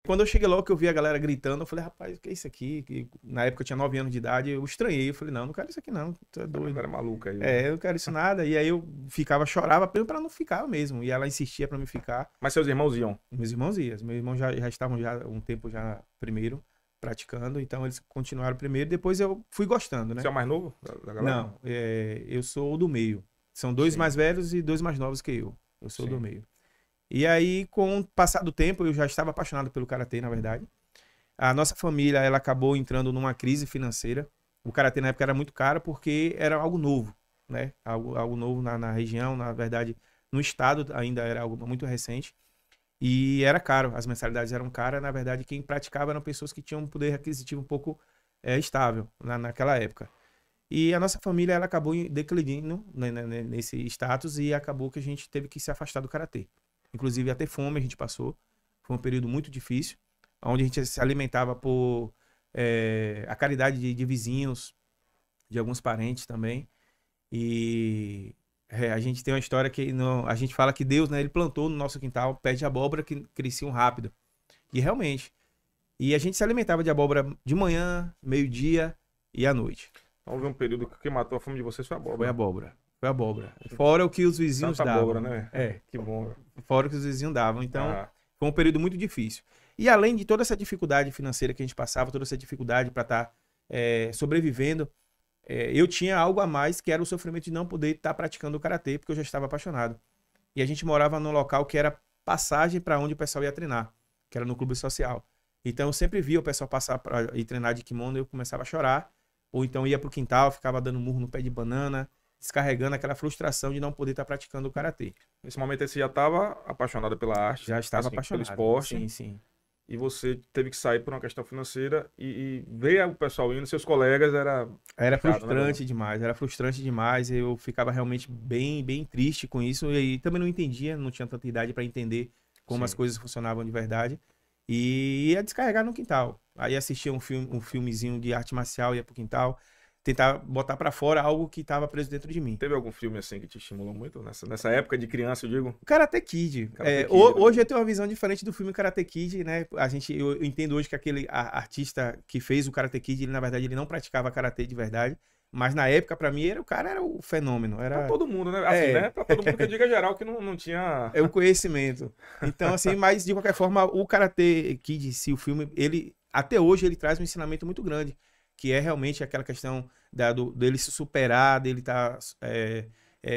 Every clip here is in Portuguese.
Quando eu cheguei logo que eu vi a galera gritando, eu falei, rapaz, o que é isso aqui? Que, na época eu tinha 9 anos de idade, eu estranhei. Eu falei, não quero isso aqui não, tu é doido. Era maluca aí. É, eu não quero isso nada. E aí eu ficava, chorava pra não ficar mesmo. E ela insistia pra me ficar. Mas seus irmãos iam? Meus irmãos iam. Meus irmãos já estavam já um tempo já primeiro praticando, então eles continuaram primeiro. Depois eu fui gostando, né? Você é o mais novo da galera? Não, eu sou o do meio. São dois Sim. mais velhos e dois mais novos que eu. Eu sou o do Sim. meio. E aí, com o passar do tempo, eu já estava apaixonado pelo karatê, na verdade. A nossa família, ela acabou entrando numa crise financeira. O karatê na época era muito caro porque era algo novo, né? Algo novo na região, na verdade, no estado ainda era algo muito recente. E era caro, as mensalidades eram caras. Na verdade, quem praticava eram pessoas que tinham um poder aquisitivo um pouco estável naquela época. E a nossa família, ela acabou declinando nesse status e acabou que a gente teve que se afastar do karatê. Inclusive, até fome a gente passou. Foi um período muito difícil, onde a gente se alimentava por a caridade de vizinhos, de alguns parentes também. E a gente tem uma história que a gente fala que Deus, né, ele plantou no nosso quintal pés de abóbora que cresciam rápido. E realmente. E a gente se alimentava de abóbora de manhã, meio-dia e à noite. Então houve um período que quem matou a fome de vocês foi a abóbora. Foi abóbora. Foi abóbora. Fora o que os vizinhos Santa davam. abóbora, né? É. Que bom. Fora o que os vizinhos davam. Então, Ah, foi um período muito difícil. E além de toda essa dificuldade financeira que a gente passava, toda essa dificuldade para estar sobrevivendo, eu tinha algo a mais, que era o sofrimento de não poder estar praticando o karatê, porque eu já estava apaixonado. E a gente morava num local que era passagem para onde o pessoal ia treinar, que era no clube social. Então eu sempre via o pessoal passar para ir treinar de kimono e eu começava a chorar. Ou então ia pro quintal, ficava dando murro no pé de banana, descarregando aquela frustração de não poder estar praticando o karatê. nesse momento aí você já estava apaixonado pela arte, Já estava assim, apaixonado. pelo esporte. Sim, sim. E você teve que sair por uma questão financeira e ver o pessoal indo, seus colegas, era Era puxado, né, frustrante demais, era frustrante demais. Eu ficava realmente bem, bem triste com isso. E aí também não entendia, não tinha tanta idade para entender como as Sim. coisas funcionavam de verdade. E ia descarregar no quintal. Aí assistia um filmezinho de arte marcial, ia pro quintal, tentar botar para fora algo que estava preso dentro de mim. Teve algum filme assim que te estimulou muito nessa época de criança, eu digo? Karate Kid. Karate Kid, Hoje né? eu tenho uma visão diferente do filme Karate Kid, né? Eu entendo hoje que aquele artista que fez o Karate Kid, ele na verdade ele não praticava karatê de verdade, mas na época pra mim o cara era o fenômeno, Pra era todo mundo, né? Assim, né? Pra todo mundo que eu digo é geral que não tinha. o conhecimento. Então assim, mas de qualquer forma o Karate Kid, se o filme, ele até hoje ele traz um ensinamento muito grande, que é realmente aquela questão dele se superar, dele estar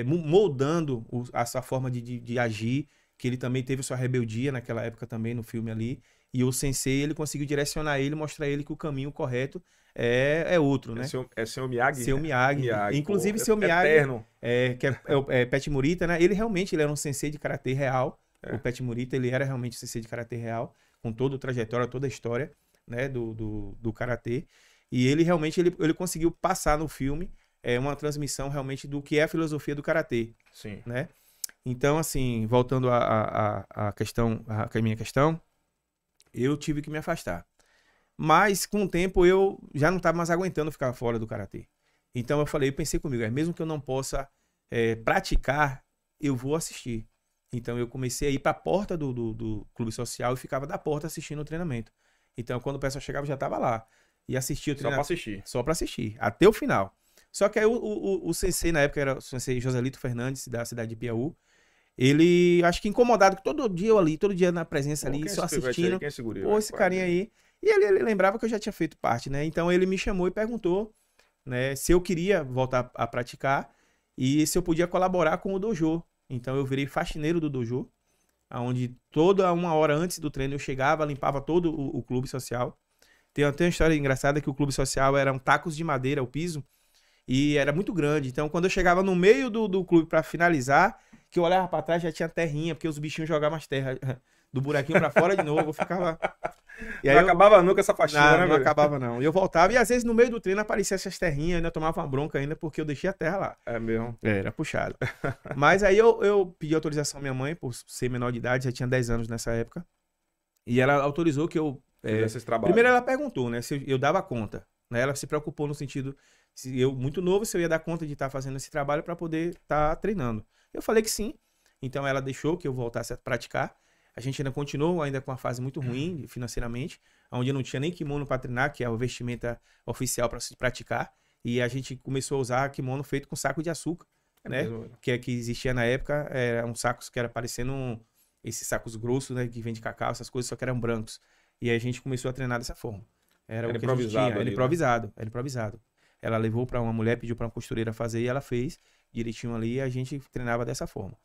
moldando a sua forma de agir, que ele também teve sua rebeldia naquela época também no filme ali, e o sensei, ele conseguiu direcionar ele, mostrar ele que o caminho correto é outro, né? É seu Miyagi? Seu Miyagi. Miyagi, Inclusive, pô, seu Miyagi, eterno. que é o Pet Morita, né? Ele realmente ele era um sensei de karatê real. É. O Pet Morita, ele era realmente um sensei de karatê real, com toda a trajetória, toda a história, né, do karatê. E ele realmente ele conseguiu passar no filme uma transmissão realmente do que é a filosofia do karatê, Sim. né? Então, assim, voltando à questão, à minha questão, eu tive que me afastar. Mas, com o tempo, eu já não estava mais aguentando ficar fora do karatê. Então, eu pensei comigo, mesmo que eu não possa praticar, eu vou assistir. Então, eu comecei a ir para a porta do clube social e ficava da porta assistindo o treinamento. Então, quando o pessoal chegava, eu já estava lá. E assistia o Só pra treinamento. assistir. Só para assistir, até o final. Só que aí o sensei, na época, era o sensei Joselito Fernandes, da cidade de Piauí. Ele, acho que incomodado, que todo dia eu ali, todo dia na presença ali, Quem é só esse pivete assistindo. aí? Quem é esse guri, Pô, velho? esse carinha aí. E ele lembrava que eu já tinha feito parte, né? Então ele me chamou e perguntou, né, se eu queria voltar a praticar e se eu podia colaborar com o dojo. Então eu virei faxineiro do dojo, onde toda uma hora antes do treino eu chegava, limpava todo o clube social. Tem até uma história engraçada que o clube social eram tacos de madeira, o piso, e era muito grande. Então quando eu chegava no meio do clube para finalizar, que eu olhava para trás já tinha terrinha, porque os bichinhos jogavam as terras do buraquinho para fora de novo, eu ficava... E aí Não acabava nunca essa faxina, né, não velho? acabava, não. E eu voltava, e às vezes no meio do treino aparecia essas terrinhas, ainda tomava uma bronca ainda, porque eu deixei a terra lá. É mesmo. Era puxado. Mas aí eu pedi autorização à minha mãe, por ser menor de idade, já tinha 10 anos nessa época. E ela autorizou que eu... Fizesse esse trabalho. Primeiro ela perguntou, né, se eu dava conta. Né? Ela se preocupou no sentido, se eu, muito novo, se eu ia dar conta de estar fazendo esse trabalho para poder estar treinando. Eu falei que sim. Então ela deixou que eu voltasse a praticar. A gente ainda continuou ainda com uma fase muito ruim financeiramente, onde não tinha nem kimono para treinar, que é a vestimenta oficial para se praticar. E a gente começou a usar kimono feito com saco de açúcar, né? mesmo. Que existia na época, eram sacos que era parecendo esses sacos grossos, né? Que vem de cacau, essas coisas, só que eram brancos. E aí a gente começou a treinar dessa forma. Era o que a gente tinha, era ali, improvisado, era improvisado. Ela levou para uma mulher, pediu para uma costureira fazer e ela fez direitinho ali e a gente treinava dessa forma.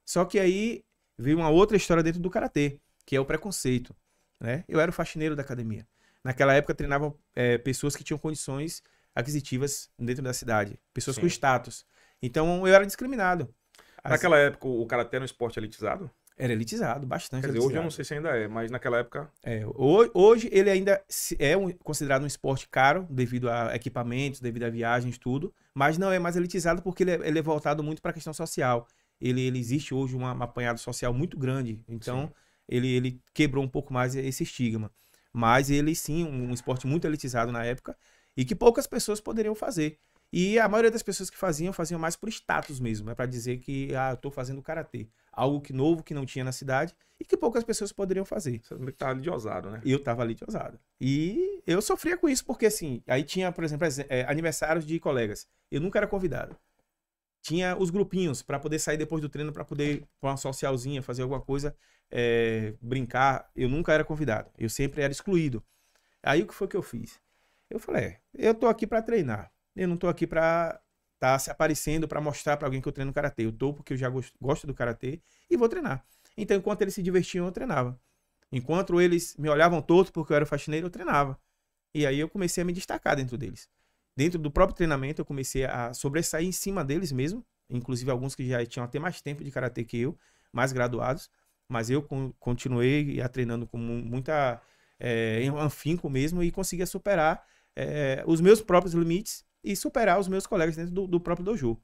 Só que aí veio uma outra história dentro do karatê, que é o preconceito, né? Eu era o faxineiro da academia. Naquela época treinavam pessoas que tinham condições aquisitivas dentro da cidade, pessoas com Sim. status. Então eu era discriminado. Naquela época, o karatê era um esporte elitizado? Era elitizado, bastante Quer dizer, elitizado. hoje eu não sei se ainda é, mas naquela época... Hoje ele ainda considerado um esporte caro, devido a equipamentos, devido a viagens, tudo, mas não é mais elitizado porque ele é voltado muito para a questão social. Ele existe hoje um apanhado social muito grande, então ele quebrou um pouco mais esse estigma. Mas ele sim, um esporte muito elitizado na época e que poucas pessoas poderiam fazer. E a maioria das pessoas que faziam mais por status mesmo, para dizer que eu estou fazendo karatê. Algo novo que não tinha na cidade e que poucas pessoas poderiam fazer. Você meio que tava ali de ousado, né? Eu tava ali de ousado. E eu sofria com isso, porque assim, aí tinha, por exemplo, aniversários de colegas. Eu nunca era convidado. Tinha os grupinhos para poder sair depois do treino, para poder pôr uma socialzinha, fazer alguma coisa, brincar. Eu nunca era convidado. Eu sempre era excluído. Aí o que foi que eu fiz? Eu falei, eu tô aqui para treinar. Eu não tô aqui para tá se aparecendo para mostrar para alguém que eu treino karatê. Eu tô porque eu já gosto do karatê e vou treinar. Então, enquanto eles se divertiam, eu treinava. Enquanto eles me olhavam torto porque eu era faxineiro, eu treinava. E aí eu comecei a me destacar dentro deles. Dentro do próprio treinamento, eu comecei a sobressair em cima deles mesmo. Inclusive alguns que já tinham até mais tempo de karatê que eu, mais graduados. Mas eu continuei treinando com muita afinco mesmo e conseguia superar os meus próprios limites e superar os meus colegas dentro do próprio dojo.